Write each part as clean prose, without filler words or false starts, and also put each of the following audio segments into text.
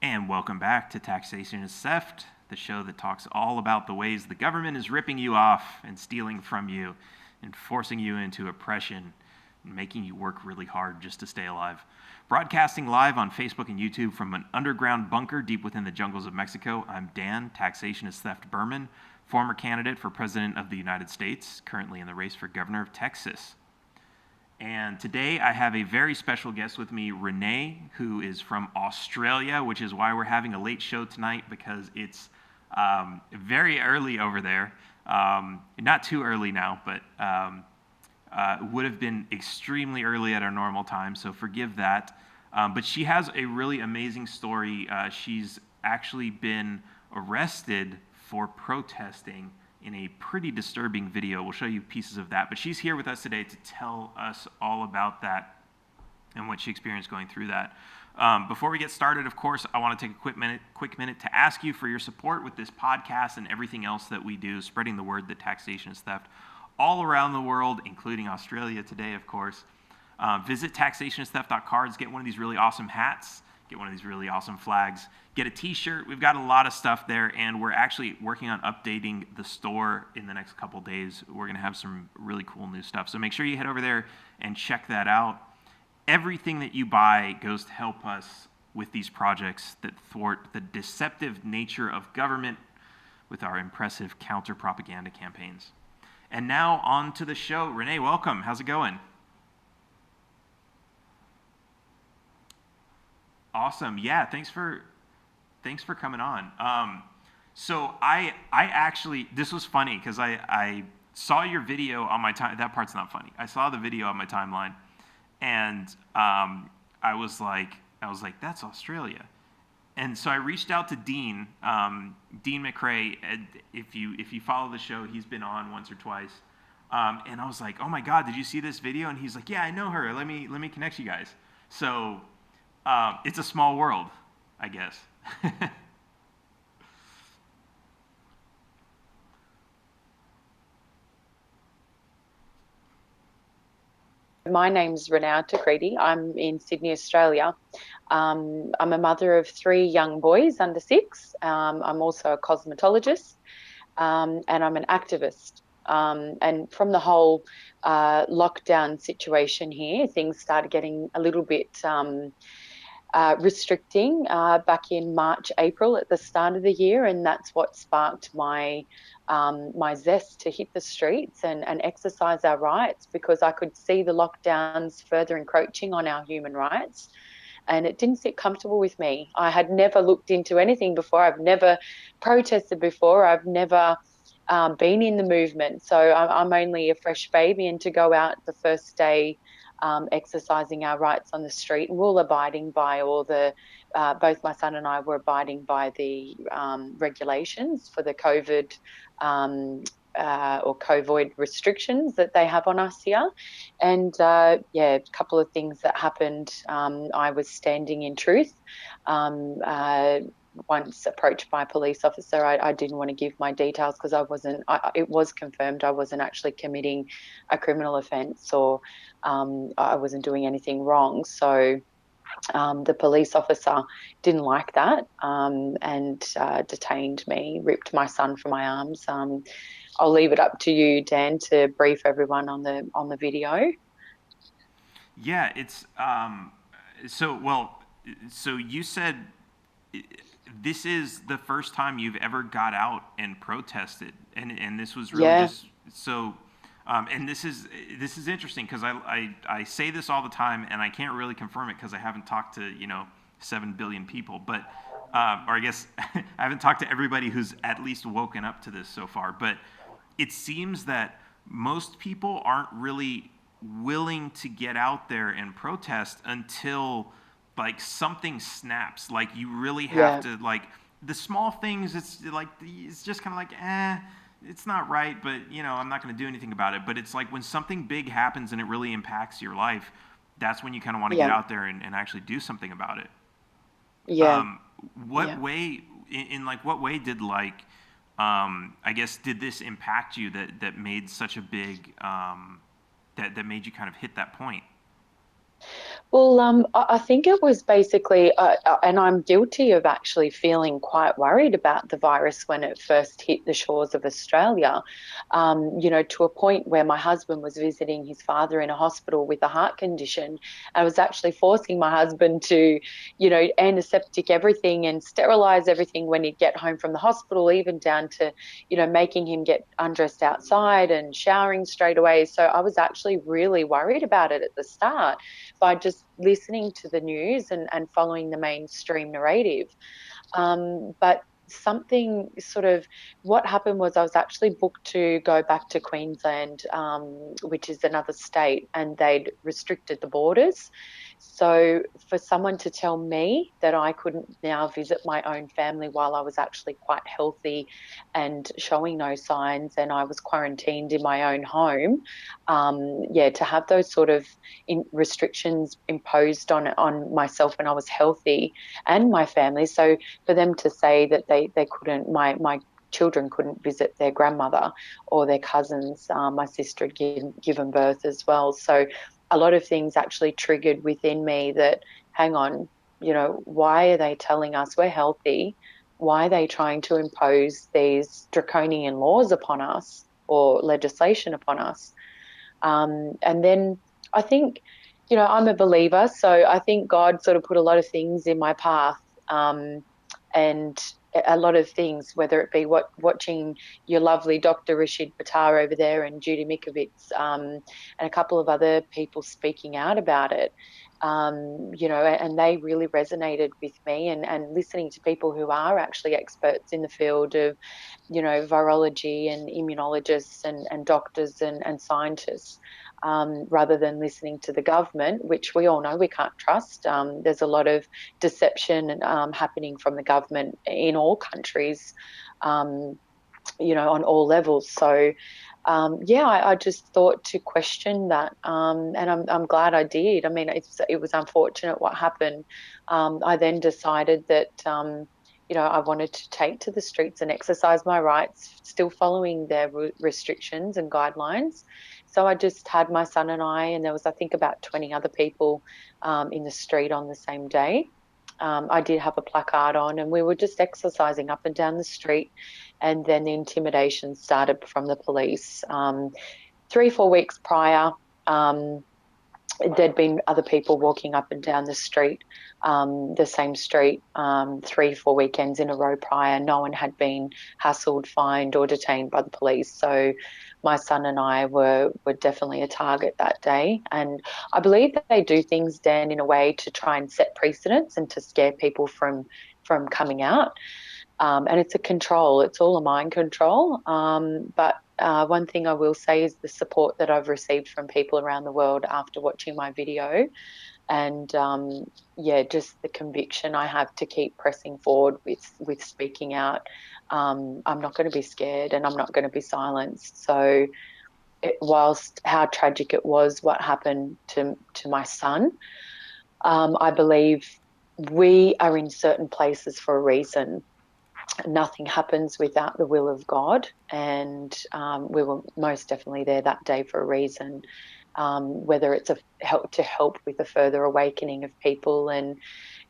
And welcome back to Taxation is Theft, the show that talks all about the ways the government is ripping you off and stealing from you and forcing you into oppression and making you work really hard just to stay alive. Broadcasting live on Facebook and YouTube from an underground bunker deep within the jungles of Mexico, I'm Dan, Taxation is Theft Berman, former candidate for President of the United States, currently in the race for Governor of Texas. And today I have a very special guest with me, Renee, who is from Australia, which is why we're having a late show tonight, because it's very early over there. Not too early now, but would have been extremely early at our normal time, so forgive that. But she has a really amazing story. She's actually been arrested for protesting in a pretty disturbing video. We'll show you pieces of that. But she's here with us today to tell us all about that and what she experienced going through that. Before we get started, of course, I want to take a quick minute to ask you for your support with this podcast and everything else that we do, spreading the word that taxation is theft all around the world, including Australia today, of course. Visit taxationistheft.cards, get one of these really awesome hats, get one of these really awesome flags, get a t-shirt. We've got a lot of stuff there, and we're actually working on updating the store in the next couple days. We're going to have some really cool new stuff. So make sure you head over there and check that out. Everything that you buy goes to help us with these projects that thwart the deceptive nature of government with our impressive counter-propaganda campaigns. And now on to the show. Renee, welcome. How's it going? Awesome. Yeah, thanks for coming on. So I actually, this was funny because I saw your video on my time. That part's not funny. I saw the video on my timeline, and I was like, that's Australia. And so I reached out to Dean McRae. If you follow the show, he's been on once or twice. And I was like, oh my God, did you see this video? And he's like, yeah, I know her. Let me connect you guys. So it's a small world, I guess. My name's Renee Altakrity. I'm in Sydney, Australia. I'm a mother of 3 young boys under 6. I'm also a cosmetologist, and I'm an activist. And from the whole lockdown situation here, things started getting a little bit restricting back in March, April at the start of the year, and that's what sparked my zest to hit the streets and exercise our rights, because I could see the lockdowns further encroaching on our human rights, and it didn't sit comfortable with me. I had never looked into anything before. I've never protested before. I've never been in the movement, so I'm only a fresh baby, and to go out the first day exercising our rights on the street, and we're all abiding by all the, both my son and I were abiding by the regulations for the COVID or COVID restrictions that they have on us here. And yeah, a couple of things that happened. I was standing in truth. Once approached by a police officer, I didn't want to give my details because it was confirmed I wasn't actually committing a criminal offence, or I wasn't doing anything wrong. So the police officer didn't like that and detained me, ripped my son from my arms. I'll leave it up to you, Dan, to brief everyone on the video. Yeah, it's so you said this is the first time you've ever got out and protested, and this was really just so. And this is interesting because I say this all the time, and I can't really confirm it because I haven't talked to 7 billion people, but or I guess I haven't talked to everybody who's at least woken up to this so far. But it seems that most people aren't really willing to get out there and protest until like something snaps. Like you really have to, like the small things. It's like it's just kind of like it's not right, but I'm not going to do anything about it. But it's like when something big happens and it really impacts your life, that's when you kind of want to get out there and actually do something about it. What way did I guess did this impact you that made such a big that made you kind of hit that point? Well, I think it was basically, and I'm guilty of actually feeling quite worried about the virus when it first hit the shores of Australia, to a point where my husband was visiting his father in a hospital with a heart condition. I was actually forcing my husband to, antiseptic everything and sterilize everything when he'd get home from the hospital, even down to, making him get undressed outside and showering straight away. So I was actually really worried about it at the start by just listening to the news and following the mainstream narrative. But something sort of what happened was I was actually booked to go back to Queensland, which is another state, and they'd restricted the borders. So for someone to tell me that I couldn't now visit my own family while I was actually quite healthy and showing no signs, and I was quarantined in my own home, yeah, to have those sort of restrictions imposed on myself when I was healthy and my family. So for them to say that they couldn't, my children couldn't visit their grandmother or their cousins. My sister had given birth as well. So a lot of things actually triggered within me that, hang on, why are they telling us we're healthy? Why are they trying to impose these draconian laws upon us or legislation upon us? And then I think, I'm a believer, so I think God sort of put a lot of things in my path, and a lot of things, whether it be watching your lovely Dr. Rashid Buttar over there and Judy Mikovits, and a couple of other people speaking out about it, and they really resonated with me, and listening to people who are actually experts in the field of, virology and immunologists and doctors and scientists, rather than listening to the government, which we all know we can't trust. There's a lot of deception happening from the government in all countries, um, on all levels. So, yeah, I just thought to question that, and I'm glad I did. I mean, it was unfortunate what happened. I then decided that, I wanted to take to the streets and exercise my rights, still following their restrictions and guidelines. So I just had my son and and there was, I think, about 20 other people in the street on the same day. I did have a placard on, and we were just exercising up and down the street. And then the intimidation started from the police. 3 4 weeks prior, um, there'd been other people walking up and down the street, the same street, 3 4 weekends in a row prior. No one had been hassled, fined, or detained by the police. So my son and I were definitely a target that day. And I believe that they do things, Dan, in a way to try and set precedents and to scare people from coming out. And it's a control. It's all a mind control. But one thing I will say is the support that I've received from people around the world after watching my video, and yeah, just the conviction I have to keep pressing forward with speaking out. I'm not going to be scared, and I'm not going to be silenced. So, whilst how tragic it was what happened to my son, I believe we are in certain places for a reason. Nothing happens without the will of God, and we were most definitely there that day for a reason. Whether it's to help with a further awakening of people, and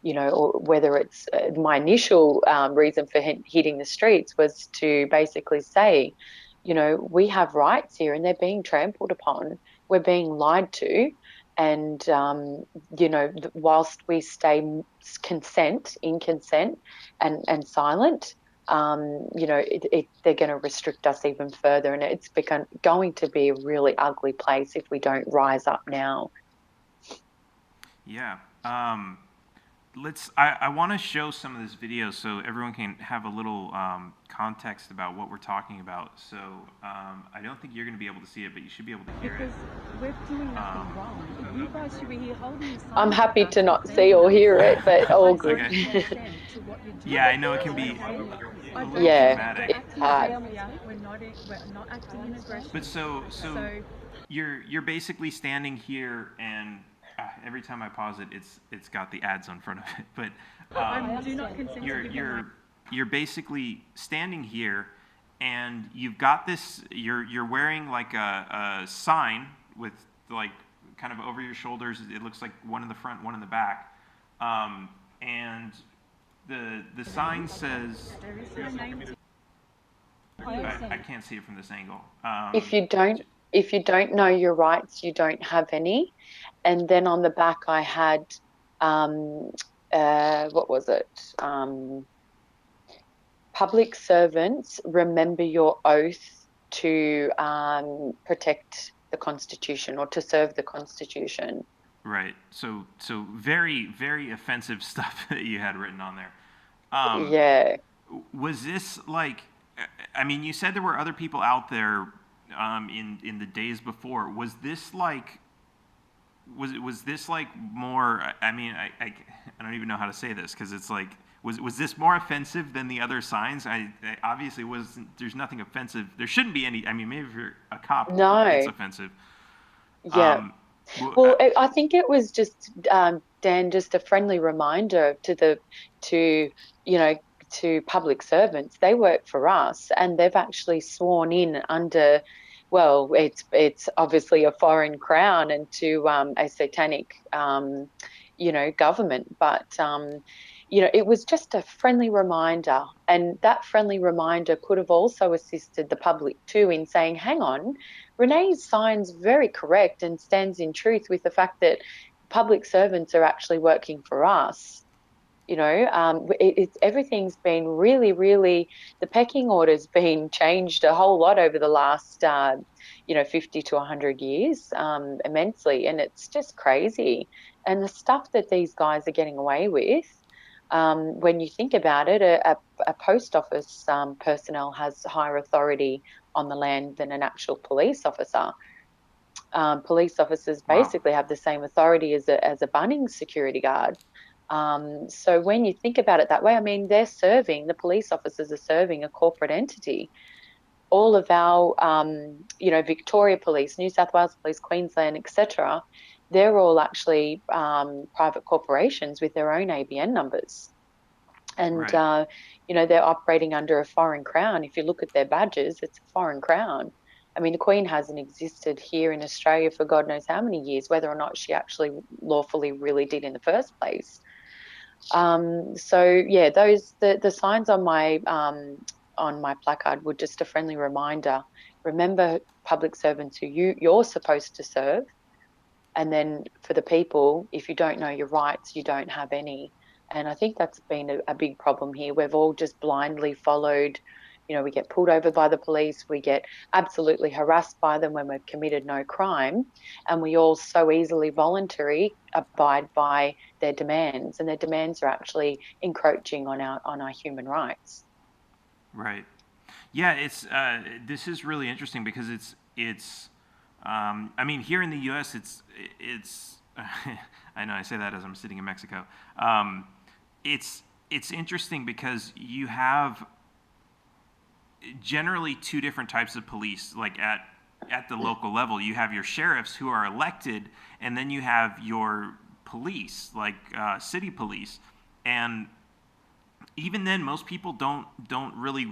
or whether it's my initial reason for hitting the streets was to basically say, we have rights here, and they're being trampled upon. We're being lied to, and whilst we stay in consent and silent, they're going to restrict us even further, and it's going to be a really ugly place if we don't rise up now. Yeah. I want to show some of this video so everyone can have a little context about what we're talking about. So I don't think you're going to be able to see it, but you should be able to hear it. We're doing nothing wrong. You guys should be here holding your signs. I'm happy to not see or hear it, but all good. Okay. Yeah, I know it can be a little Yeah, dramatic. it's hard. We're not acting in aggression. But so you're basically standing here, and every time I pause it, it's got the ads on front of it. But I do not consent to give you're basically standing here, and you've got this. You're wearing like a sign with like kind of over your shoulders. It looks like one in the front, one in the back. And the sign says, There is no name. I can't see it from this angle. If you don't know your rights, you don't have any. And then on the back, I had what was it? Public servants, remember your oath to protect the Constitution or to serve the Constitution. Right. So very, very offensive stuff that you had written on there. Yeah. Was this like, I mean, you said there were other people out there in the days before. Was this like, was this like more, I mean, I don't even know how to say this, because it's like, was this more offensive than the other signs? I obviously wasn't, there's nothing offensive. There shouldn't be any, I mean, maybe if you're a cop, No. it's offensive. Yeah. Well, I think it was just, Dan, just a friendly reminder to public servants. They work for us, and they've actually sworn in under, well, it's obviously a foreign crown and to a satanic, government. But it was just a friendly reminder, and that friendly reminder could have also assisted the public too in saying, "Hang on, Renee's sign's very correct and stands in truth with the fact that public servants are actually working for us." Everything's been really, really, the pecking order's been changed a whole lot over the last, 50 to 100 years, immensely, and it's just crazy. And the stuff that these guys are getting away with, when you think about it, a post office personnel has higher authority on the land than an actual police officer. Police officers basically have the same authority as a Bunnings security guard. So when you think about it that way, I mean, the police officers are serving a corporate entity. All of our, Victoria Police, New South Wales Police, Queensland, etc., they're all actually private corporations with their own ABN numbers. And, Right. They're operating under a foreign crown. If you look at their badges, it's a foreign crown. I mean, the Queen hasn't existed here in Australia for God knows how many years, whether or not she actually lawfully really did in the first place. So yeah, the signs on my placard were just a friendly reminder. Remember public servants who you're supposed to serve, and then for the people, if you don't know your rights, you don't have any. And I think that's been a big problem here. We've all just blindly followed. We get pulled over by the police, we get absolutely harassed by them when we've committed no crime, and we all so easily voluntarily abide by their demands, and their demands are actually encroaching on our human rights. Right. Yeah, it's this is really interesting because it's I mean, here in the U.S. it's I know I say that as I'm sitting in Mexico. It's interesting because you have generally two different types of police. Like at the local level, you have your sheriffs who are elected, and then you have your police, like city police, and even then, most people don't really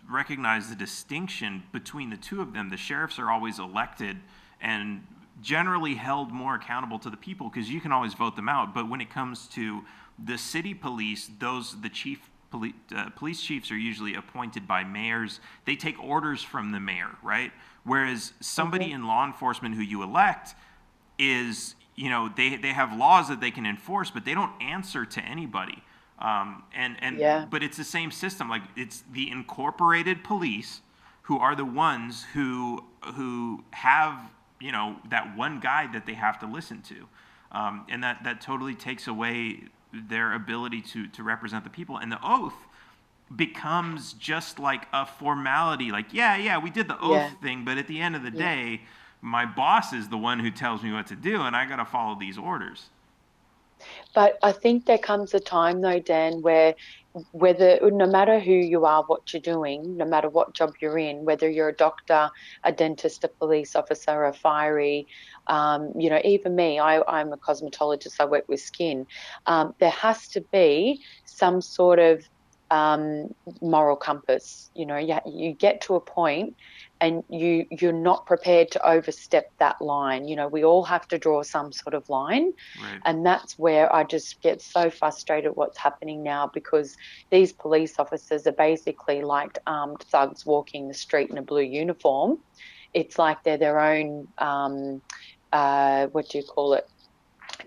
recognize the distinction between the two of them. The sheriffs are always elected and generally held more accountable to the people because you can always vote them out. But when it comes to the city police, police chiefs are usually appointed by mayors. They take orders from the mayor, right? Whereas somebody in law enforcement who you elect is, they have laws that they can enforce, but they don't answer to anybody. But it's the same system. Like, it's the incorporated police who are the ones who have, that one guide that they have to listen to. And that totally takes away their ability to represent the people. And the oath becomes just like a formality. Like, yeah, we did the oath thing, but at the end of the day, my boss is the one who tells me what to do, and I got to follow these orders. But I think there comes a time, though, Dan, where no matter who you are, what you're doing, no matter what job you're in, whether you're a doctor, a dentist, a police officer, a fiery, even me, I'm a cosmetologist, I work with skin. There has to be some sort of moral compass. You get to a point and you're not prepared to overstep that line. We all have to draw some sort of line. Right. And that's where I just get so frustrated what's happening now, because these police officers are basically like armed thugs walking the street in a blue uniform. It's like they're their own, what do you call it,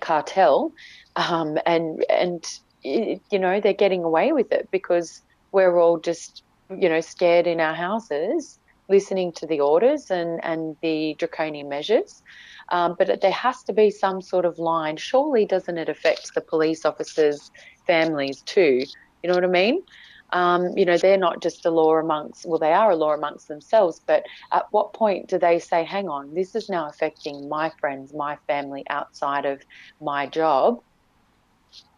cartel, and they're getting away with it because we're all just scared in our houses, listening to the orders and the draconian measures. But there has to be some sort of line. Surely doesn't it affect the police officers' families too? You know what I mean? They're not just a law amongst, well, they are a law amongst themselves, but at what point do they say, hang on, this is now affecting my friends, my family outside of my job?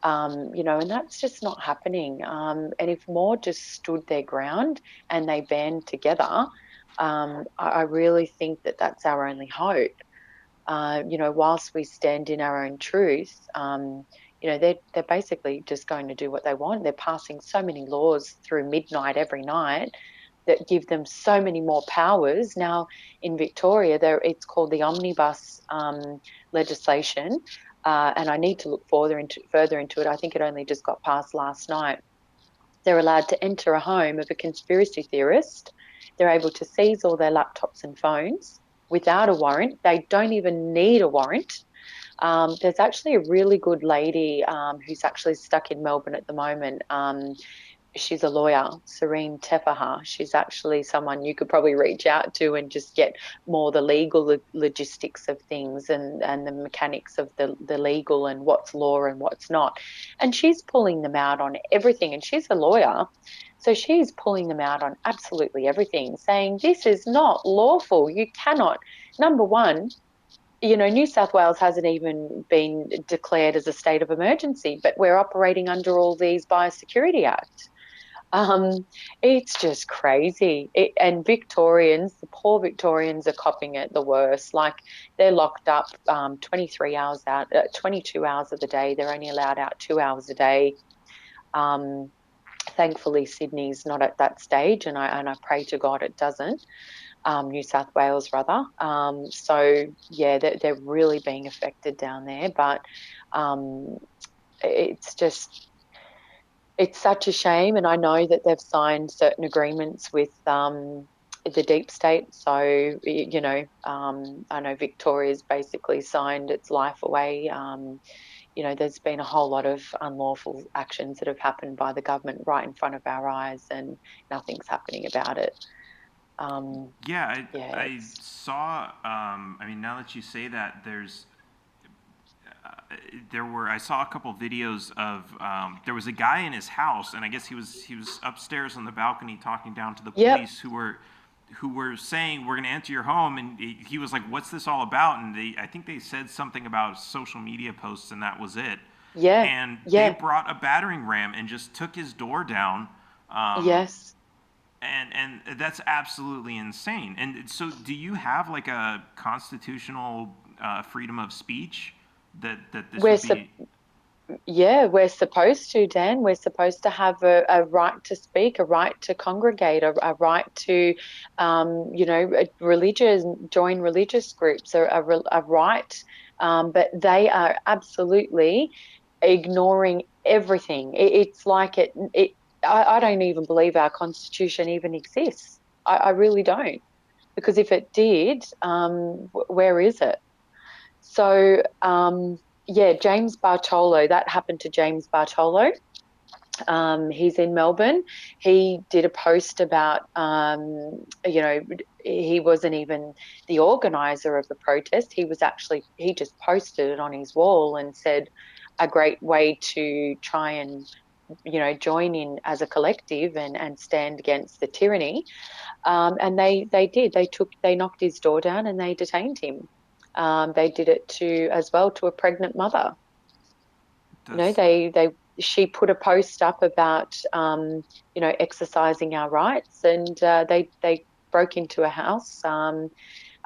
And that's just not happening. And if more just stood their ground and they band together, I really think that that's our only hope. Whilst we stand in our own truth, they're basically just going to do what they want. They're passing so many laws through midnight every night that give them so many more powers. Now in Victoria, it's called the omnibus legislation, and I need to look further into it. I think it only just got passed last night. They're allowed to enter a home of a conspiracy theorist. They're able to seize all their laptops and phones without a warrant. They don't even need a warrant. There's actually a really good lady who's actually stuck in Melbourne at the moment. She's a lawyer, Serene Tefaha. She's actually someone you could probably reach out to and just get more the legal logistics of things and the mechanics of the legal and what's law and what's not. And she's pulling them out on everything. And she's a lawyer. So she's pulling them out on absolutely everything, saying this is not lawful. You cannot. Number one, New South Wales hasn't even been declared as a state of emergency, but we're operating under all these Biosecurity Act. It's just crazy. And Victorians, the poor Victorians are copping it the worst. Like they're locked up 23 hours out, 22 hours of the day. They're only allowed out 2 hours a day. Thankfully, Sydney's not at that stage, and I pray to God it doesn't. New South Wales rather. So yeah, they're really being affected down there. But it's just, it's such a shame, and I know that they've signed certain agreements with the deep state. So I know Victoria's basically signed its life away. There's been a whole lot of unlawful actions that have happened by the government right in front of our eyes, and nothing's happening about it. Yeah, Yeah, I saw. I mean, now that you say that, I saw a couple videos of there was a guy in his house, and I guess he was upstairs on the balcony talking down to the Yep. police who were saying, we're going to enter your home, and he was like, what's this all about? And I think they said something about social media posts, and that was it. Yeah, And yeah, they brought a battering ram and just took his door down. yes. And that's absolutely insane. And so, do you have like a constitutional freedom of speech that this We're would sup be? Yeah, we're supposed to, Dan. We're supposed to have a right to speak, a right to congregate, a right to, join religious groups, a right. But they are absolutely ignoring everything. It's like I don't even believe our constitution even exists. I really don't, because if it did, where is it? So, yeah, James Bartolo, that happened to James Bartolo. He's in Melbourne. He did a post about, he wasn't even the organizer of the protest. He just posted it on his wall and said, a great way to try and, join in as a collective and stand against the tyranny. And they did. They knocked his door down and they detained him. They did it as well to a pregnant mother. That's She put a post up about exercising our rights, and they broke into a house, a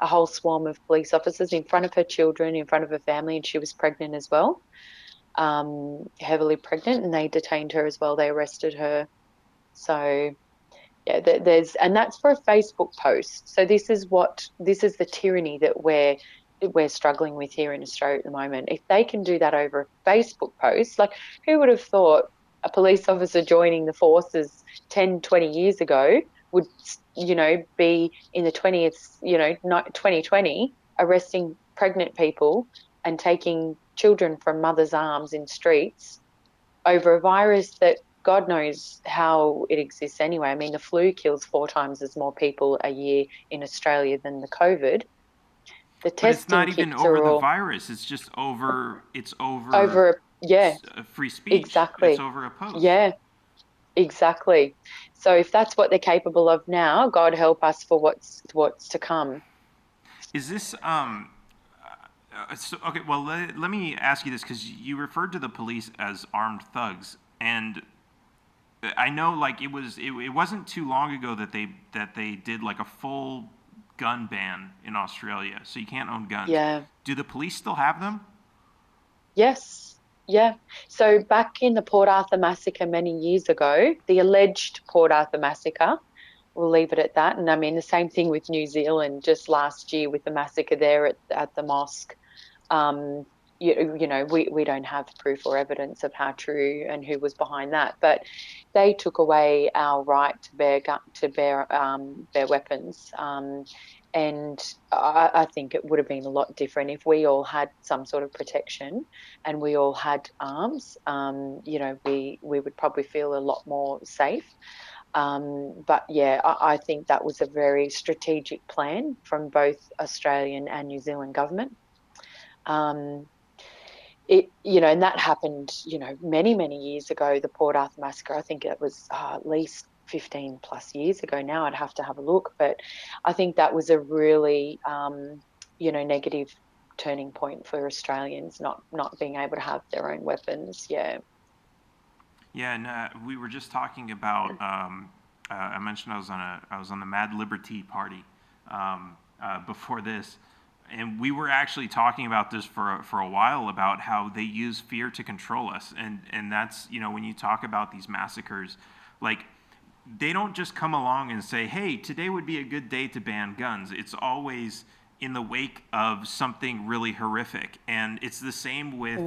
whole swarm of police officers in front of her children, in front of her family, and she was pregnant as well, heavily pregnant, and they detained her as well. They arrested her. So yeah, and that's for a Facebook post. So this is the tyranny that we're struggling with here in Australia at the moment. If they can do that over a Facebook post, like who would have thought a police officer joining the forces 10, 20 years ago would, be in the 20th, 2020, arresting pregnant people and taking children from mothers' arms in streets over a virus that God knows how it exists anyway. I mean, the flu kills 4 times as more people a year in Australia than the COVID. The But it's testing not even kits over are the all virus. It's over over. Yeah, free speech. It's exactly. over a post. Yeah, exactly. So if that's what they're capable of now, God help us for what's to come. Is this okay? Well, let me ask you this because you referred to the police as armed thugs, and I know like it wasn't too long ago that they did like a full gun ban in Australia, so you can't own guns. Yeah. Do the police still have them? Yes. Yeah. So back in the Port Arthur massacre many years ago, the alleged Port Arthur massacre, we'll leave it at that. And I mean, the same thing with New Zealand just last year with the massacre there at the mosque. Um, we don't have proof or evidence of how true and who was behind that, but they took away our right to bear weapons. And I think it would have been a lot different if we all had some sort of protection and we all had arms. We would probably feel a lot more safe. But yeah, I think that was a very strategic plan from both Australian and New Zealand government. Um, and that happened, many, many years ago, the Port Arthur massacre. I think it was at least 15 plus years ago now. I'd have to have a look, but I think that was a really, negative turning point for Australians not being able to have their own weapons. Yeah. Yeah, and we were just talking about. I mentioned I was on the Mad Liberty Party before this, and we were actually talking about this for a while about how they use fear to control us, and that's when you talk about these massacres, like they don't just come along and say, hey, today would be a good day to ban guns. It's always in the wake of something really horrific, and it's the same with.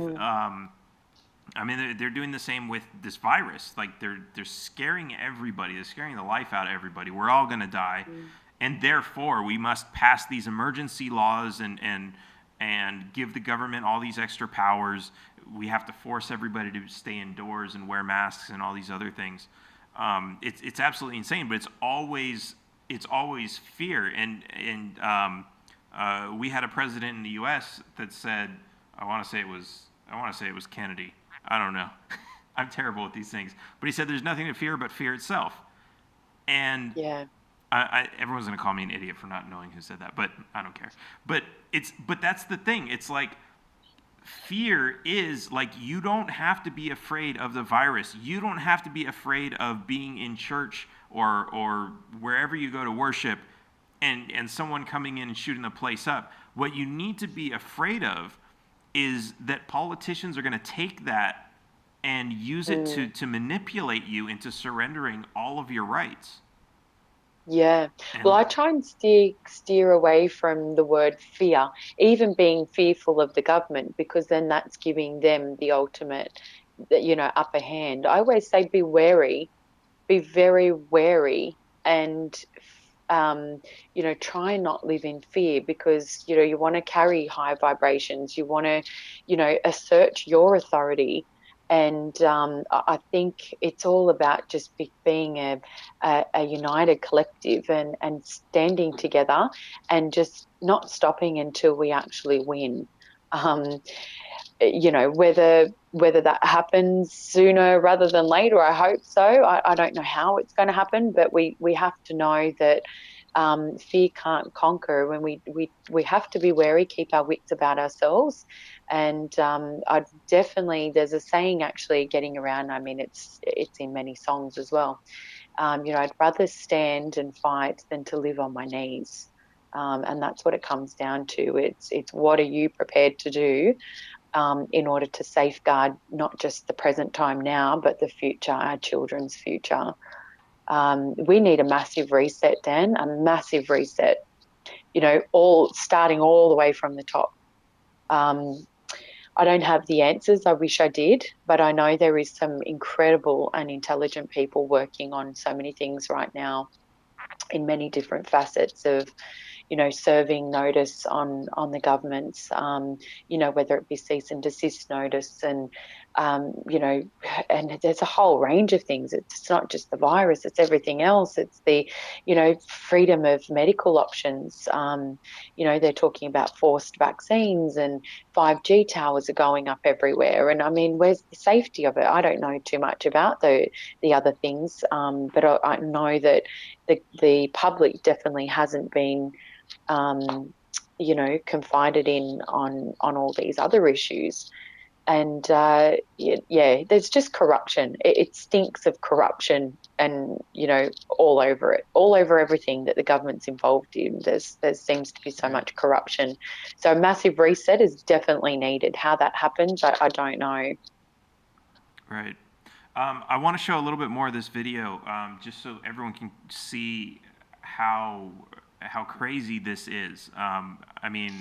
I mean, they're doing the same with this virus. Like they're scaring everybody. They're scaring the life out of everybody. We're all going to die, and therefore we must pass these emergency laws and give the government all these extra powers. We have to force everybody to stay indoors and wear masks and all these other things. It's absolutely insane, but it's always fear. And we had a president in the U.S. that said, I want to say it was Kennedy. I don't know. I'm terrible with these things. But he said there's nothing to fear but fear itself. And Yeah. everyone's going to call me an idiot for not knowing who said that, but I don't care. But that's the thing. It's like fear is like you don't have to be afraid of the virus. You don't have to be afraid of being in church or wherever you go to worship and someone coming in and shooting the place up. What you need to be afraid of is that politicians are going to take that and use it to manipulate you into surrendering all of your rights. Yeah. Well, And I try and steer away from the word fear, even being fearful of the government, because then that's giving them the ultimate, upper hand. I always say be wary, be very wary, and try and not live in fear because you want to carry high vibrations. You want to, assert your authority. And I think it's all about just being a united collective and standing together and just not stopping until we actually win. Um, whether that happens sooner rather than later, I hope so. I don't know how it's going to happen, but we have to know that fear can't conquer. When we have to be wary, keep our wits about ourselves, and I definitely there's a saying actually getting around. I mean, it's in many songs as well. I'd rather stand and fight than to live on my knees. And that's what it comes down to. It's what are you prepared to do in order to safeguard not just the present time now, but the future, our children's future. We need a massive reset, Dan, a massive reset, starting all the way from the top. I don't have the answers. I wish I did, but I know there is some incredible and intelligent people working on so many things right now in many different facets of serving notice on the governments, whether it be cease and desist notice and, and there's a whole range of things. It's not just the virus, it's everything else. It's the, freedom of medical options. They're talking about forced vaccines and 5G towers are going up everywhere. And I mean, where's the safety of it? I don't know too much about the other things, but I know that the public definitely hasn't been confided in on all these other issues. And there's just corruption. It stinks of corruption, and all over it, all over everything that the government's involved in. There seems to be so much corruption. So a massive reset is definitely needed. How that happens, I don't know. Right. I want to show a little bit more of this video, just so everyone can see how crazy this is. I mean,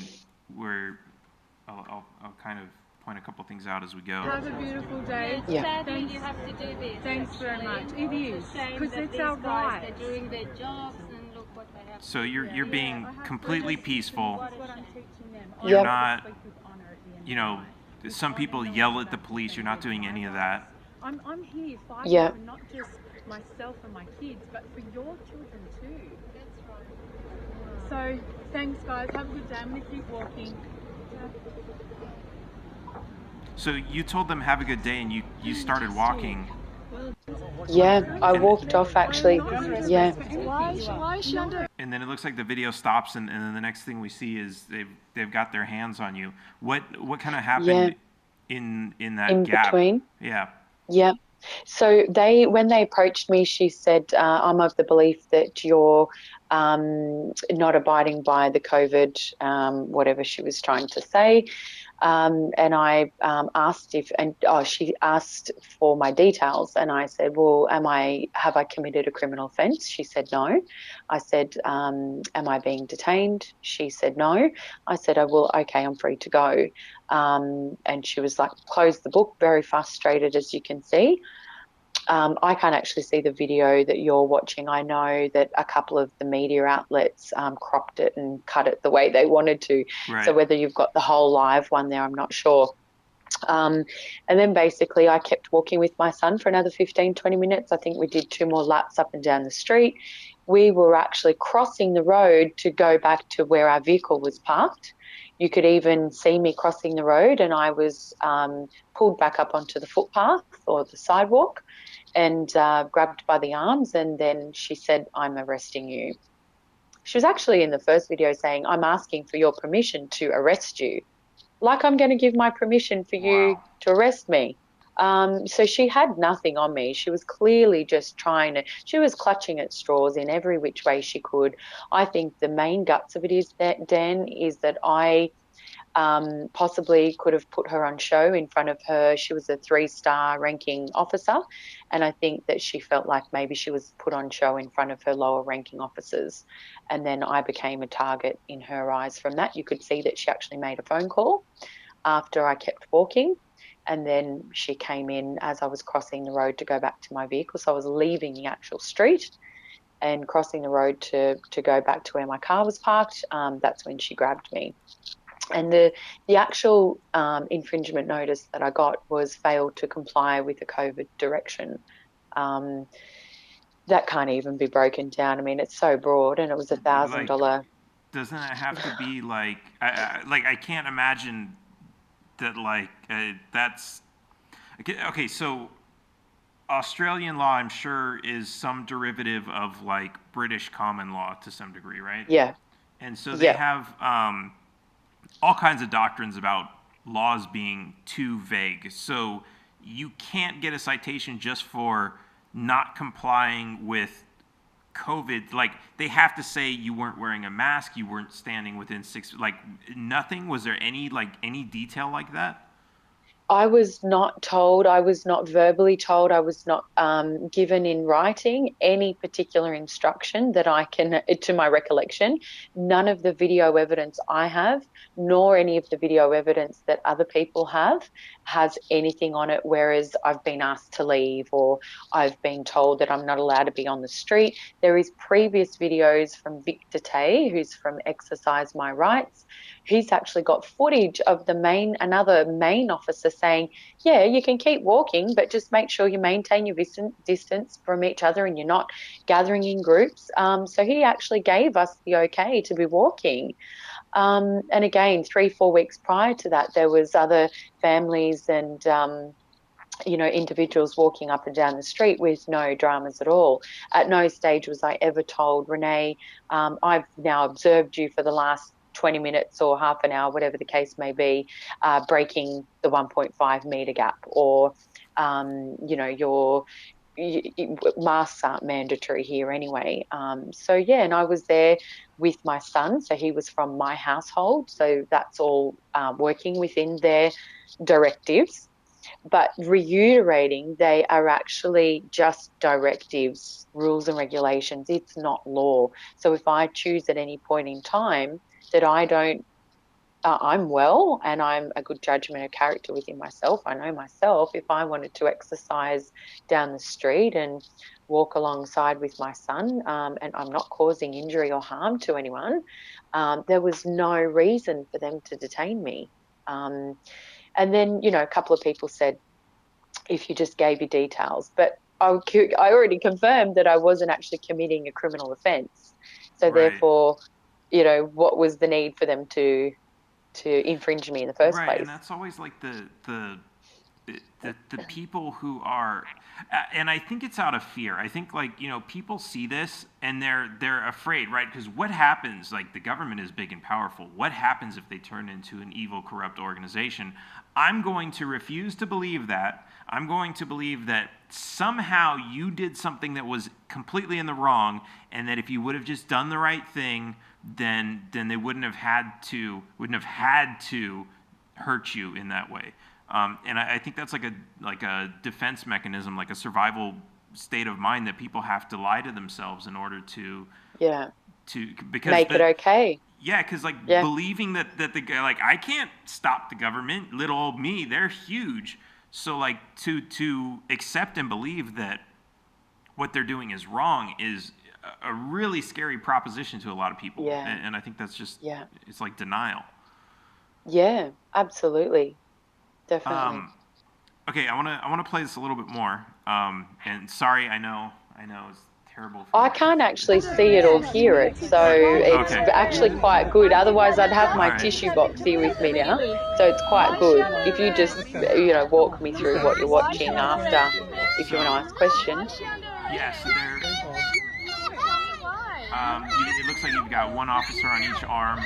I'll kind of point a couple things out as we go. Have a beautiful day. Yeah. Thanks. You have to do this. Thanks very much. It is, because it's these our guys, right. they're doing their jobs and look what they have. So you're being completely peaceful. That's what I'm teaching them. You're Yep. not, Speak with honor at the end of the night. some people yell at the police. You're not doing any of that. I'm here fighting Yeah. for not just myself and my kids, but for your children too. That's right. So thanks, guys. Have a good day. I'm going to keep walking. So you told them have a good day, and you started walking. Yeah, I walked off actually. Yeah. Why is she under? And then it looks like the video stops, and then the next thing we see is they've got their hands on you. What kind of happened in that In gap? between. Yeah. Yeah. So when they approached me, she said, I'm of the belief that you're not abiding by the COVID, whatever she was trying to say. And I asked she asked for my details, and I said, well, have I committed a criminal offence? She said no. I said, am I being detained? She said no. I said, oh, well, okay, I'm free to go. And she was like, close the book, very frustrated, as you can see. I can't actually see the video that you're watching. I know that a couple of the media outlets cropped it and cut it the way they wanted to. Right. So whether you've got the whole live one there, I'm not sure. And then basically I kept walking with my son for another 15, 20 minutes. I think we did 2 more laps up and down the street. We were actually crossing the road to go back to where our vehicle was parked. You could even see me crossing the road, and I was pulled back up onto the footpath or the sidewalk and grabbed by the arms, and then she said, I'm arresting you. She was actually in the first video saying, I'm asking for your permission to arrest you. Like I'm going to give my permission for you to arrest me. So she had nothing on me. She was clearly just she was clutching at straws in every which way she could. I think the main guts of it is that, Dan, is that I possibly could have put her on show in front of her. She was a 3-star ranking officer, and I think that she felt like maybe she was put on show in front of her lower ranking officers, and then I became a target in her eyes from that. You could see that she actually made a phone call after I kept walking, and then she came in as I was crossing the road to go back to my vehicle. So I was leaving the actual street and crossing the road to go back to where my car was parked. That's when she grabbed me. And the actual infringement notice that I got was failed to comply with the COVID direction. That can't even be broken down. I mean, it's so broad, and it was $1,000. Doesn't it have to be like I can't imagine that that's okay. So Australian law, I'm sure, is some derivative of like British common law to some degree, right? Yeah. And so they have all kinds of doctrines about laws being too vague. So you can't get a citation just for not complying with COVID. Like, they have to say you weren't wearing a mask, you weren't standing within 6, like nothing. Was there any detail like that? I was not told, I was not verbally told, I was not given in writing any particular instruction that I can, to my recollection. None of the video evidence I have, nor any of the video evidence that other people have, has anything on it, whereas I've been asked to leave or I've been told that I'm not allowed to be on the street. There is previous videos from Victor Tay, who's from Exercise My Rights. He's actually got footage of another main officer saying, yeah, you can keep walking, but just make sure you maintain your distance from each other and you're not gathering in groups. So he actually gave us the okay to be walking. And again, 3-4 weeks prior to that, there was other families and individuals walking up and down the street with no dramas at all. At no stage was I ever told, Renee, I've now observed you for the last 20 minutes or half an hour, whatever the case may be, breaking the 1.5 metre gap, or, your masks aren't mandatory here anyway. So yeah, and I was there with my son, so he was from my household, so that's all working within their directives. But reiterating, they are actually just directives, rules and regulations. It's not law. So if I choose at any point in time that I don't, I'm well and I'm a good judgment of character within myself, I know myself, if I wanted to exercise down the street and walk alongside with my son, and I'm not causing injury or harm to anyone, there was no reason for them to detain me. And then, a couple of people said, if you just gave your details. But I already confirmed that I wasn't actually committing a criminal offence. So Right. therefore, what was the need for them to infringe me in the first Right, place? and that's always like the people who are, and I think it's out of fear. I think people see this and they're afraid, right? Because what happens? Like, the government is big and powerful. What happens if they turn into an evil, corrupt organization? I'm going to refuse to believe that. I'm going to believe that somehow you did something that was completely in the wrong, and that if you would have just done the right thing, then they wouldn't have had to hurt you in that way. And I think that's like a defense mechanism, like a survival state of mind, that people have to lie to themselves in order to because make it okay. Yeah, because believing that the guy, I can't stop the government, little old me, they're huge. So to accept and believe that what they're doing is wrong is a really scary proposition to a lot of people. Yeah. And I think that's just it's like denial. Yeah, absolutely. Definitely. Okay, I wanna play this a little bit more. And sorry, I know it's terrible. I can't actually see it or hear it, so it's actually quite good. Otherwise, I'd have my tissue box here with me now, so it's quite good. If you just walk me through what you're watching after, if you want to ask questions. Yeah, so there. It looks like you've got one officer on each arm,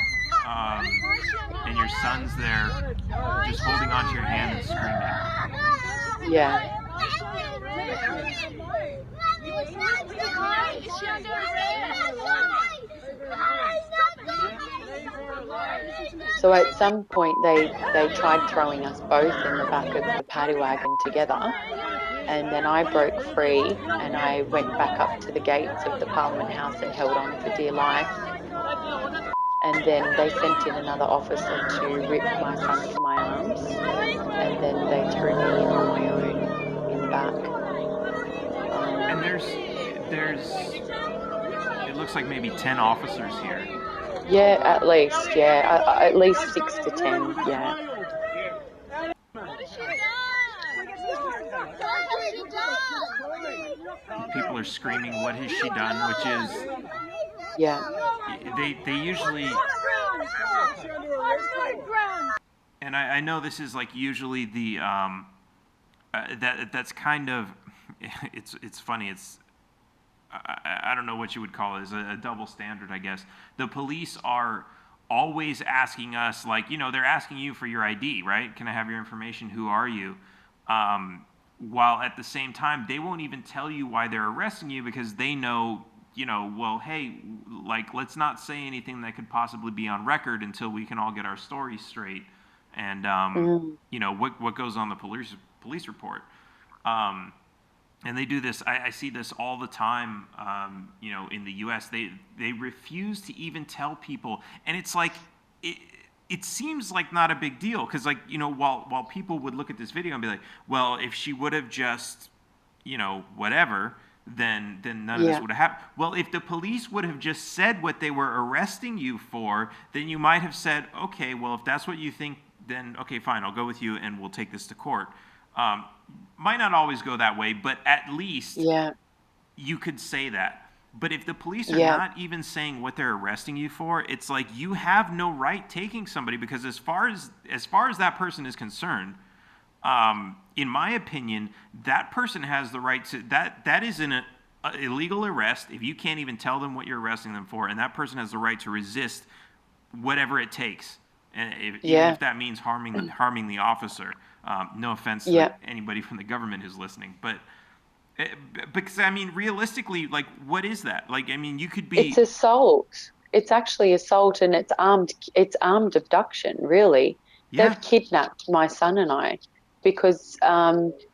and your son's there, just holding onto your hand and screaming. Yeah. So at some point they tried throwing us both in the back of the paddy wagon together, and then I broke free and I went back up to the gates of the Parliament House and held on for dear life. And then they sent in another officer to rip my son from my arms, and then they threw me in on my own in the back. And there's it looks like maybe 10 officers here. Yeah, at least, at least 6 to 10, yeah. People are screaming, "What has she done?" Which is, they usually, and I know this is usually the that's kind of, it's funny. It's I don't know what you would call it. It's a double standard, I guess. The police are always asking us, they're asking you for your ID, right? Can I have your information? Who are you? While at the same time, they won't even tell you why they're arresting you, because they know, well, hey, let's not say anything that could possibly be on record until we can all get our stories straight. and Mm. what goes on the police report. Um, and they do this. I see this all the time. In the U.S., they refuse to even tell people, and it's like it. It seems like not a big deal because, like, while people would look at this video and be like, well, if she would have just, whatever, then none of this Yeah. would have happened. Well, if the police would have just said what they were arresting you for, then you might have said, okay, well, if that's what you think, then okay, fine, I'll go with you and we'll take this to court. Um, might not always go that way, but at least Yeah. you could say that. But if the police are Yeah. not even saying what they're arresting you for, it's like you have no right taking somebody, because as far as that person is concerned, in my opinion, that person has the right to that is an illegal arrest if you can't even tell them what you're arresting them for, and that person has the right to resist whatever it takes, and even Yeah. if that means harming the officer. No offense to Yeah. anybody from the government who's listening, but because I mean, realistically, like, what is that? Like, I mean, you could It's be, assault. It's actually assault, and it's armed abduction, really. yeah, They've kidnapped my son and I because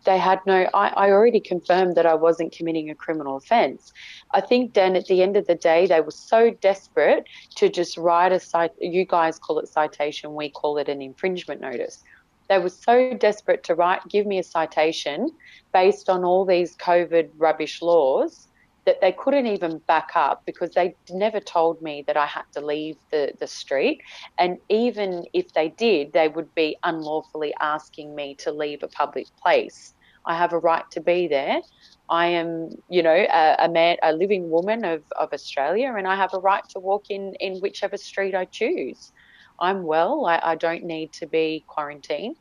they had no I already confirmed that I wasn't committing a criminal offense. I think then at the end of the day they were so desperate to just write a you guys call it citation, we call it an infringement notice. They were so desperate to give me a citation based on all these COVID rubbish laws that they couldn't even back up because they never told me that I had to leave the street. And even if they did, they would be unlawfully asking me to leave a public place. I have a right to be there. I am, a living woman of Australia, and I have a right to walk in whichever street I choose. I'm well. I don't need to be quarantined.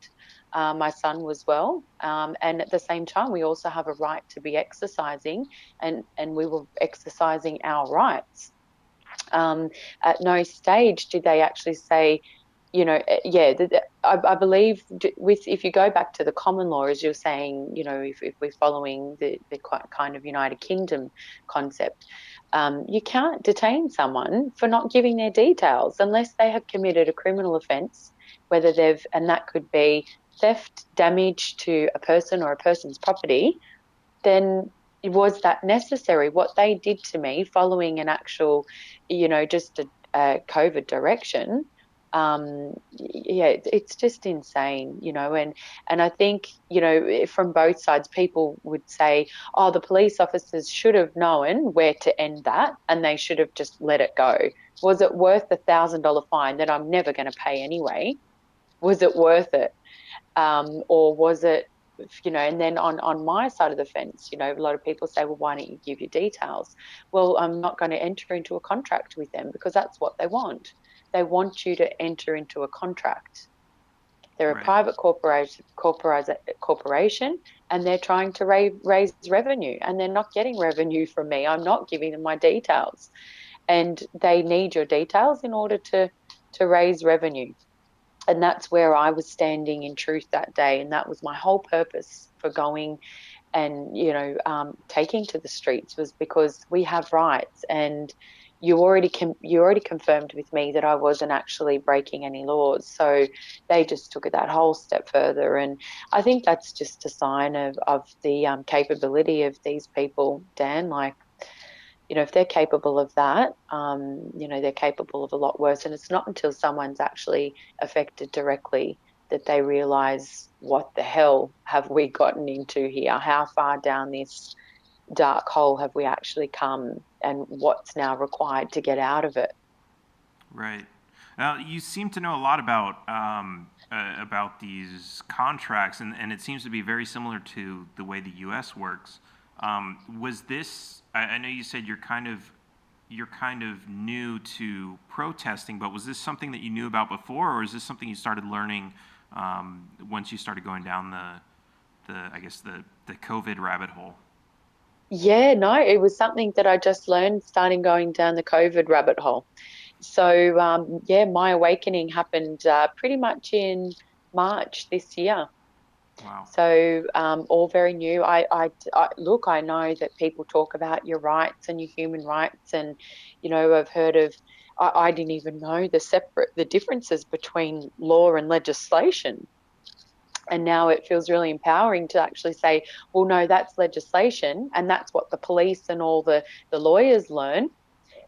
My son was well. And at the same time, we also have a right to be exercising, and we were exercising our rights. At no stage did they actually say, I believe if you go back to the common law, as you're saying, if we're following the kind of United Kingdom concept, you can't detain someone for not giving their details unless they have committed a criminal offence, and that could be theft, damage to a person or a person's property. Then was that necessary? What they did to me following an actual, just a COVID direction, yeah, it's just insane, and I think, from both sides, people would say, oh, the police officers should have known where to end that and they should have just let it go. Was it worth the $1,000 fine that I'm never going to pay anyway? Was it worth it? Or was it, and then on my side of the fence, a lot of people say, well, why don't you give your details? Well, I'm not going to enter into a contract with them because that's what they want. They want you to enter into a contract. They're a right, private corporation, and they're trying to raise revenue, and they're not getting revenue from me. I'm not giving them my details, and they need your details in order to raise revenue. And that's where I was standing in truth that day, and that was my whole purpose for going and taking to the streets, was because we have rights, and you already confirmed with me that I wasn't actually breaking any laws. So they just took it that whole step further, and I think that's just a sign of the capability of these people, Dan. Like, if they're capable of that, they're capable of a lot worse. And it's not until someone's actually affected directly that they realize, what the hell have we gotten into here? How far down this dark hole have we actually come, and what's now required to get out of it? right. Now, you seem to know a lot about these contracts, and it seems to be very similar to the way the U.S. works. Was this? I know you said you're kind of new to protesting, but was this something that you knew about before, or is this something you started learning once you started going down the COVID rabbit hole? Yeah, no, it was something that I just learned starting going down the COVID rabbit hole. So, yeah, my awakening happened pretty much in March this year. Wow. So, all very new. Look, I know that people talk about your rights and your human rights, and I've heard of I didn't even know the differences between law and legislation. And now it feels really empowering to actually say, well, no, that's legislation, and that's what the police and all the lawyers learn,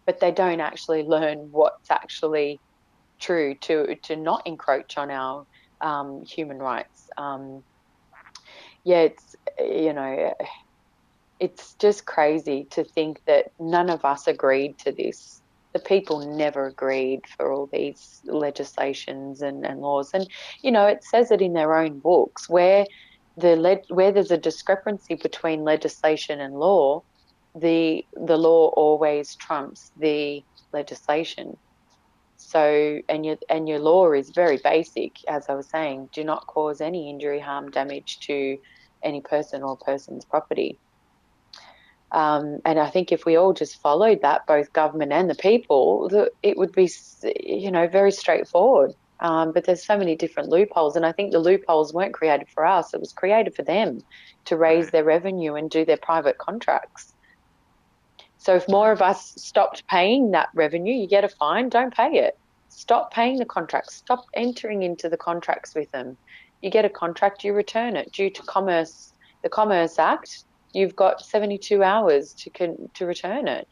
but they don't actually learn what's actually true to not encroach on our human rights. Yeah, it's just crazy to think that none of us agreed to this. The people never agreed for all these legislations and laws. And, it says it in their own books where where there's a discrepancy between legislation and law, the law always trumps the legislation. So, and your law is very basic, as I was saying, do not cause any injury, harm, damage to any person or person's property. And I think if we all just followed that, both government and the people, it would be, very straightforward. But there's so many different loopholes, and I think the loopholes weren't created for us; it was created for them to raise Right. their revenue and do their private contracts. So if more of us stopped paying that revenue, you get a fine, don't pay it. Stop paying the contracts. Stop entering into the contracts with them. You get a contract, you return it. Due to the Commerce Act, you've got 72 hours to return it.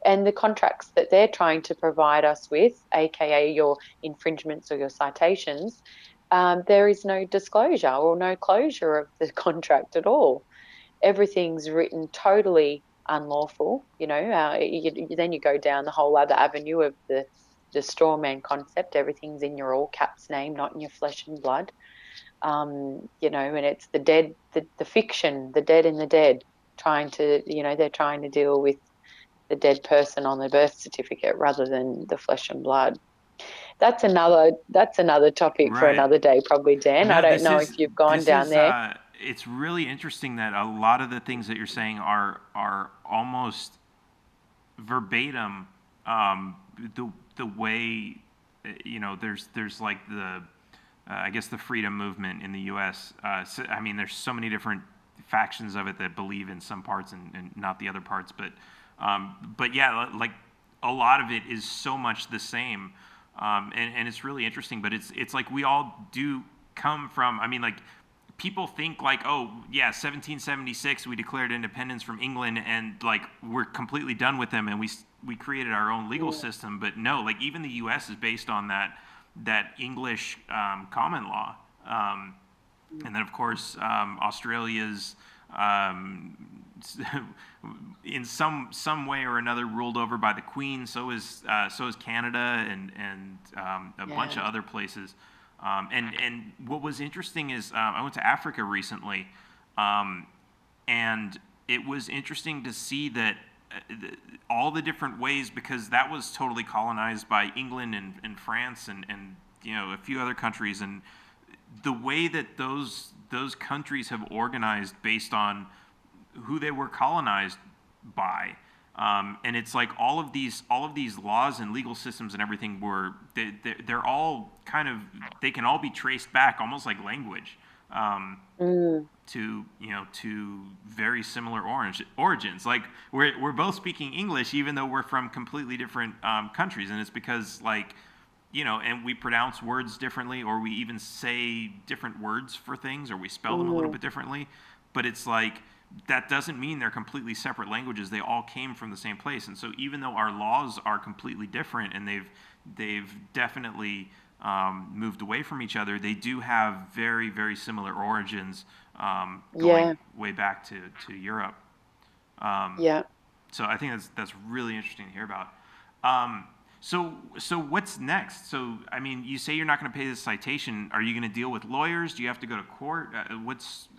And the contracts that they're trying to provide us with, aka your infringements or your citations, there is no disclosure or no closure of the contract at all. Everything's written totally unlawful. Then you go down the whole other avenue of the straw man concept. Everything's in your all caps name, not in your flesh and blood. And it's the dead, the fiction, the dead in the dead, they're trying to deal with the dead person on the birth certificate rather than the flesh and blood. That's another topic for Right. another day, probably, Dan. I No, don't know if you've gone down there. It's really interesting that a lot of the things that you're saying are almost verbatim. The way, there's like I guess the freedom movement in the U.S. I mean, there's so many different factions of it that believe in some parts and not the other parts, but yeah, like a lot of it is so much the same, and it's really interesting. But it's like we all do come from. I mean, like people think like, oh yeah, 1776 we declared independence from England, and like we're completely done with them, and we created our own legal system. But no, like even the U.S. is based on that English common law, and then of course Australia's in some way or another ruled over by the Queen. So is Canada and a bunch of other places. And what was interesting is I went to Africa recently, and it was interesting to see that all the different ways, because that was totally colonized by England and France and a few other countries, and the way that those countries have organized based on who they were colonized by. And it's like all of these laws and legal systems and everything they're all kind of, they can all be traced back almost like language to very similar origins. Like we're both speaking English even though we're from completely different countries, and it's because and we pronounce words differently, or we even say different words for things, or we spell them a little bit differently. But it's like, that doesn't mean they're completely separate languages. They all came from the same place. And so even though our laws are completely different, and they've definitely moved away from each other, they do have very, very similar origins going way back to Europe. So I think that's really interesting to hear about. So what's next? So, I mean, you say you're not going to pay this citation. Are you going to deal with lawyers? Do you have to go to court?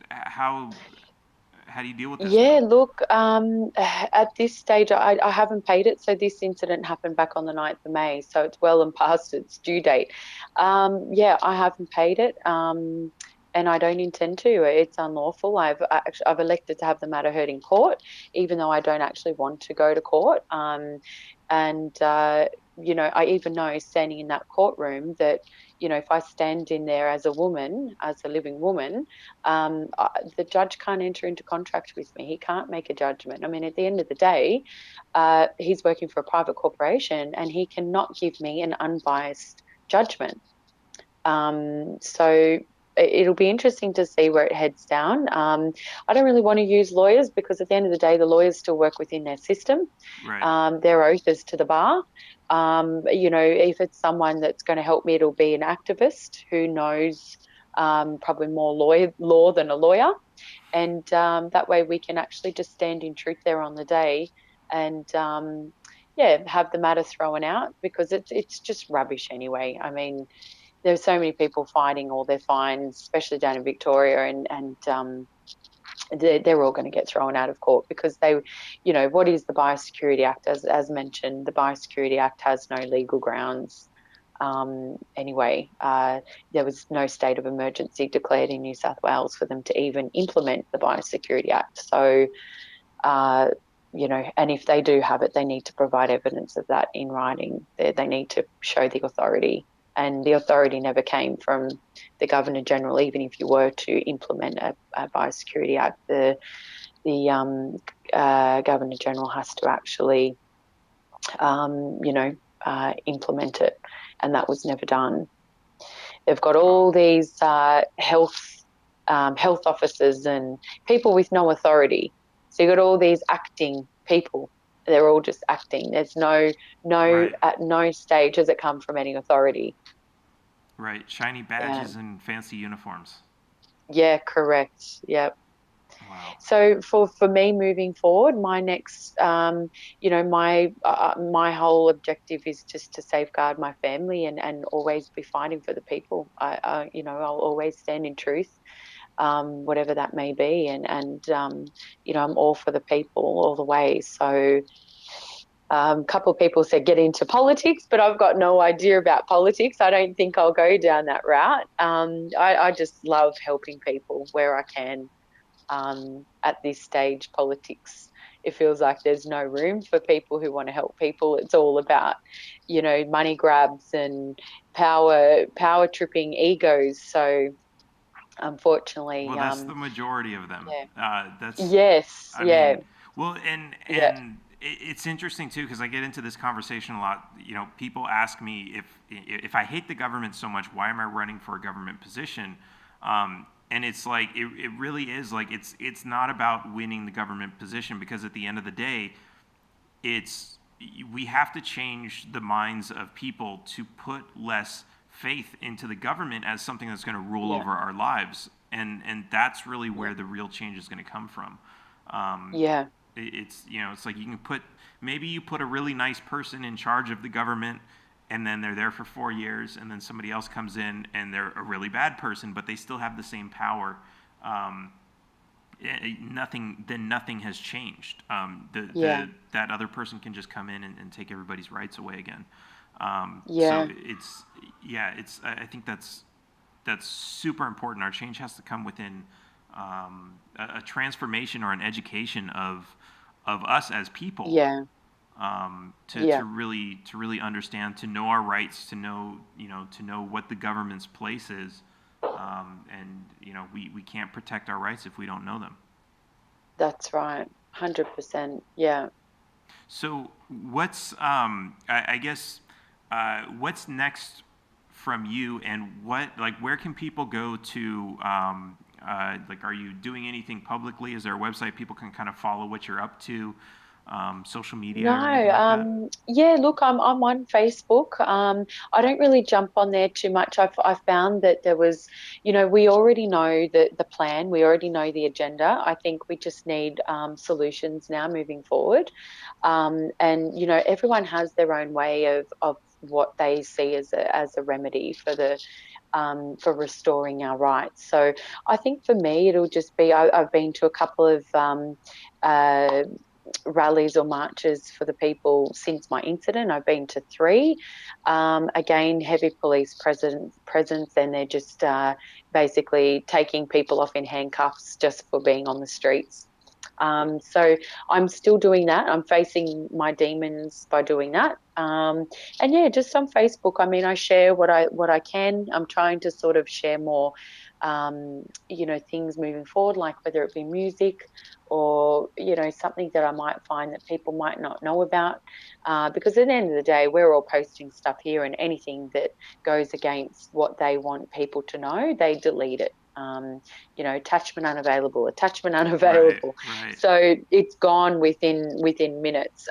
How do you deal with this? Yeah, look, at this stage, I haven't paid it. So this incident happened back on the 9th of May. So it's well and past its due date. I haven't paid it. And I don't intend to. It's unlawful. I've elected to have the matter heard in court, even though I don't actually want to go to court. I even know, standing in that courtroom, that if I stand in there as a woman, as a living woman, the judge can't enter into contract with me. He can't make a judgment. I mean, at the end of the day, he's working for a private corporation and he cannot give me an unbiased judgment. So it'll be interesting to see where it heads down. I don't really want to use lawyers because at the end of the day, the lawyers still work within their system. Right. Their oath is to the bar. If it's someone that's going to help me, it'll be an activist who knows probably more law than a lawyer. And that way we can actually just stand in truth there on the day and have the matter thrown out because it's just rubbish anyway. I mean, there's so many people fighting all their fines, especially down in Victoria, and they're all going to get thrown out of court because what is the Biosecurity Act? As mentioned, the Biosecurity Act has no legal grounds. Anyway, there was no state of emergency declared in New South Wales for them to even implement the Biosecurity Act. So, and if they do have it, they need to provide evidence of that in writing. They need to show the authority. And the authority never came from the Governor General. Even if you were to implement a Biosecurity Act, the Governor General has to actually, implement it, and that was never done. They've got all these health officers and people with no authority. So you've got all these acting people. They're all just acting. There's Right. at no stage has it come from any authority. Right. Shiny badges and fancy uniforms. Yeah, correct. Yep. Wow. So for me moving forward, my next, my whole objective is just to safeguard my family and always be fighting for the people. I'll always stand in truth, whatever that may be, and I'm all for the people all the way. So. A couple of people said get into politics, but I've got no idea about politics. I don't think I'll go down that route. I just love helping people where I can. At this stage, politics, it feels like there's no room for people who want to help people. It's all about, money grabs and power tripping egos. So unfortunately, Well, that's the majority of them. yes, I mean, well, and yeah, it's interesting too because I get into this conversation a lot. People ask me if I hate the government so much, why am I running for a government position? And it's like it really is like it's not about winning the government position because at the end of the day, we have to change the minds of people to put less faith into the government as something that's going to rule over our lives, and that's really where the real change is going to come from. It's like you put a really nice person in charge of the government and then they're there for 4 years and then somebody else comes in and they're a really bad person but they still have the same power. Nothing has changed. That other person can just come in and take everybody's rights away again. So I think that's super important. Our change has to come within a transformation or an education of us as people. To really understand, to know our rights, to know what the government's place is, and we can't protect our rights if we don't know them. That's right, 100%. Yeah. So what's what's next from you, and where can people go to? Are you doing anything publicly? Is there a website people can kind of follow what you're up to? Social media or anything like that? Yeah, look, I'm on Facebook. I don't really jump on there too much. I found that there was, we already know the plan, we already know the agenda. I think we just need solutions now moving forward. And everyone has their own way of what they see as a remedy for restoring our rights. So I think for me, it'll just be I've been to a couple of rallies or marches for the people since my incident. I've been to 3. Again, heavy police presence, and they're just basically taking people off in handcuffs just for being on the streets. So I'm still doing that. I'm facing my demons by doing that. And yeah, just on Facebook, I mean, I share what I can. I'm trying to sort of share more, things moving forward, like whether it be music or, something that I might find that people might not know about. Because at the end of the day, we're all posting stuff here, and anything that goes against what they want people to know, they delete it. Attachment unavailable, attachment Right, unavailable. right. So it's gone within minutes.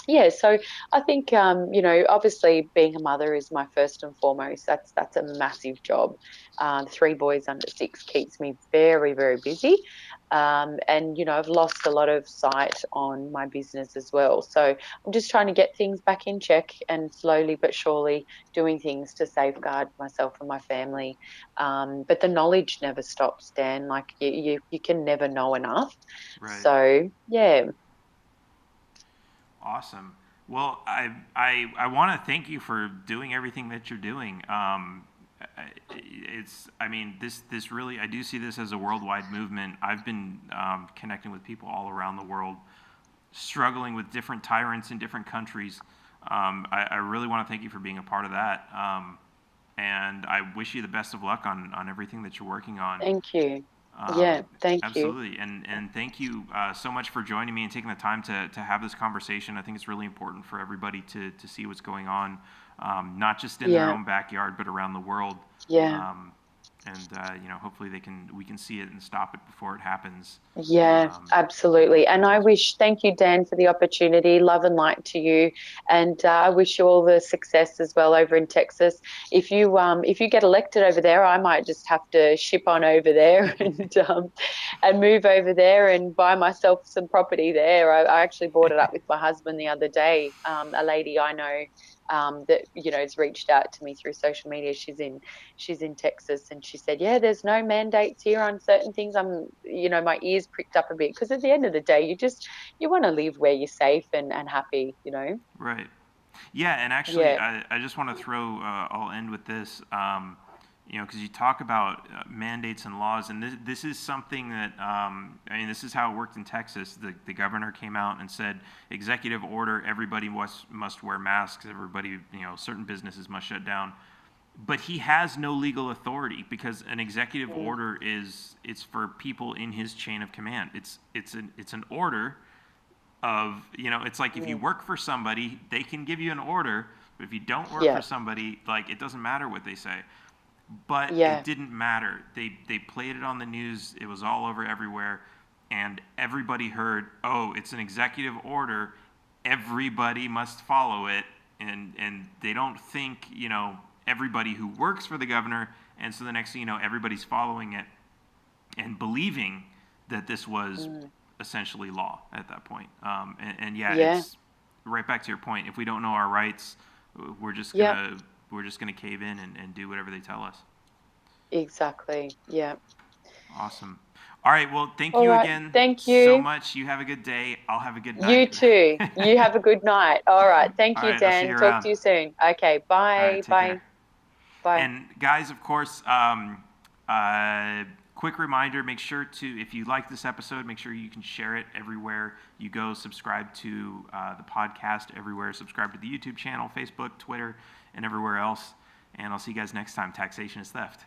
Yeah, so I think obviously being a mother is my first and foremost. That's a massive job. 3 boys under 6 keeps me very, very busy, and I've lost a lot of sight on my business as well. So I'm just trying to get things back in check and slowly but surely doing things to safeguard myself and my family. But the knowledge never stops, Dan. Like you can never know enough. Right. So yeah. Awesome. Well, I want to thank you for doing everything that you're doing. I mean, this really, I do see this as a worldwide movement. I've been connecting with people all around the world, struggling with different tyrants in different countries. I really want to thank you for being a part of that. And I wish you the best of luck on everything that you're working on. Thank you. Yeah, thank you. Absolutely. And thank you so much for joining me and taking the time to have this conversation. I think it's really important for everybody to see what's going on, not just in their Yeah, own backyard, but around the world. yeah, Hopefully we can see it and stop it before it happens. yeah, absolutely. And I thank you, Dan, for the opportunity. Love and light to you, and I wish you all the success as well over in Texas. If you get elected over there, I might just have to ship on over there and move over there and buy myself some property there. I actually bought it up with my husband the other day. A lady I know that has reached out to me through social media. She's in Texas, and she said, "Yeah, there's no mandates here on certain things." My ears pricked up a bit, because at the end of the day, you want to live where you're safe and happy. Right. Yeah, and actually, Yeah. I just want to throw, I'll end with this, because you talk about mandates and laws, and this is something that, this is how it worked in Texas. The governor came out and said, executive order, everybody must wear masks, everybody, certain businesses must shut down. But he has no legal authority, because an executive order it's for people in his chain of command. It's an order of, it's like if you work for somebody, they can give you an order, but if you don't work Yeah. for somebody, like, it doesn't matter what they say. But Yeah. it didn't matter. They played it on the news. It was all over everywhere, and everybody heard, oh, it's an executive order. Everybody must follow it, and they don't think, everybody who works for the governor, and so the next thing you know, everybody's following it and believing that this was essentially law at that point. Yeah, Yeah. it's right back to your point. If we don't know our rights, we're just Yeah. gonna cave in and do whatever they tell us. Exactly. Yeah. Awesome. All right. Well, thank All you right. again Thank so you. much. You have a good day. I'll have a good You night. too. You have a good night. All right. Thank All you, right. I'll see you Dan. Talk around. to you soon. Okay. All right. Bye. Take Bye. care. Bye. And guys, of course, quick reminder, make sure to, if you like this episode, make sure you can share it everywhere you go. Subscribe to the podcast everywhere. Subscribe to the YouTube channel, Facebook, Twitter, and everywhere else. And I'll see you guys next time. Taxation is Theft.